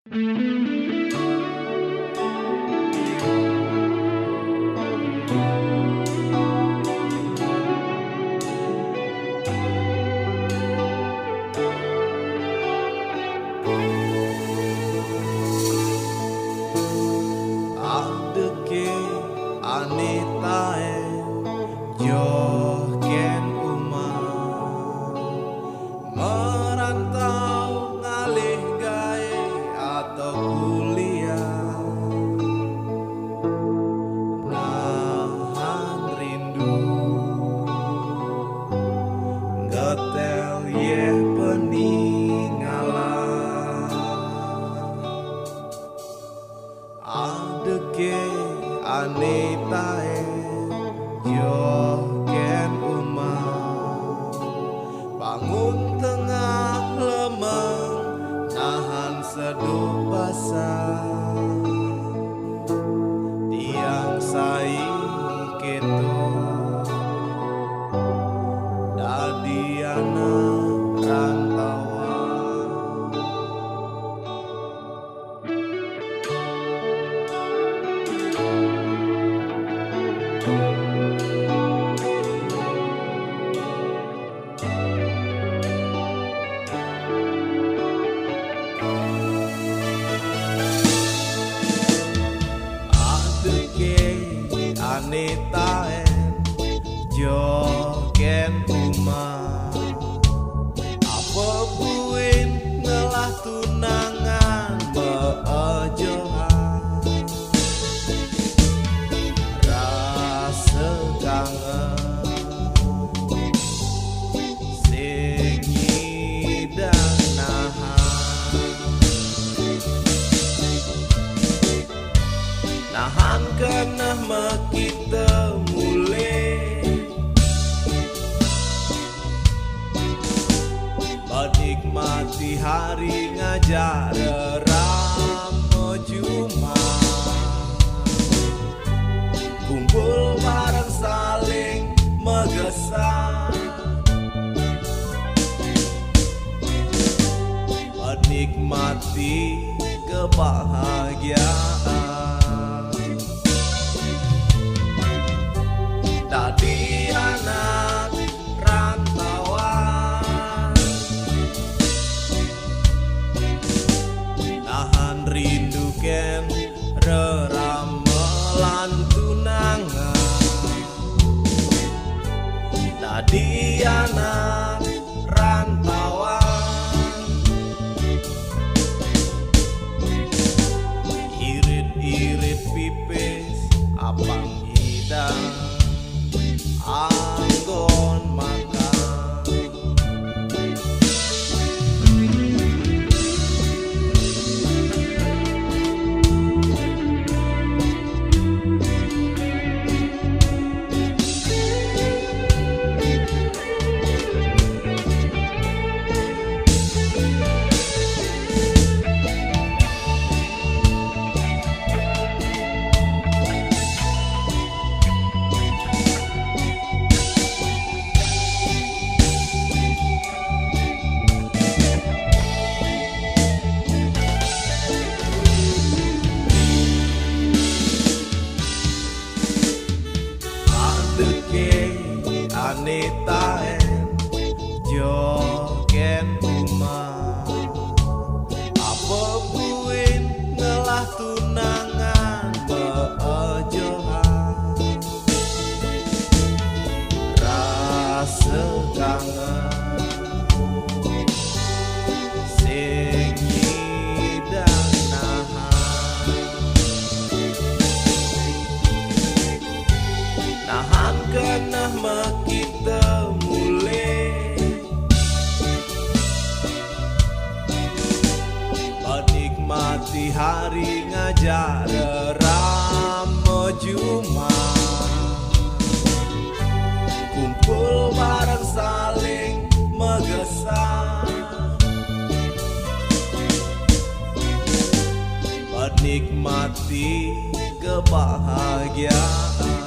Adeke anitae joken umah merantau ngalih gawe atau kuliah nahan rindu ngetel ye peninggalan adeke anitae joken umah bangun tengah lemeng nahan seduh basah tiang sai keto dadi anak rantauan. Anitae joken umah apa buin ngelah tunangan beojohan rasa kangen sing nyidang nahan kenah kita mulai menikmati hari ngajar ramo Jumat kumpul bareng saling megesan menikmati kebahagiaan tadi anak rantauan nahan rindu ken reramelan tunangan tadi anak rantauan irit-irit pipis abang hidang anggon makan anitae joken umah apa buin ngelah tunangan beojohan rasa kangen sing nyidang nahan kenah kita mulai menikmati hari ngajar ramo Jumat kumpul bareng saling megesan menikmati kebahagiaan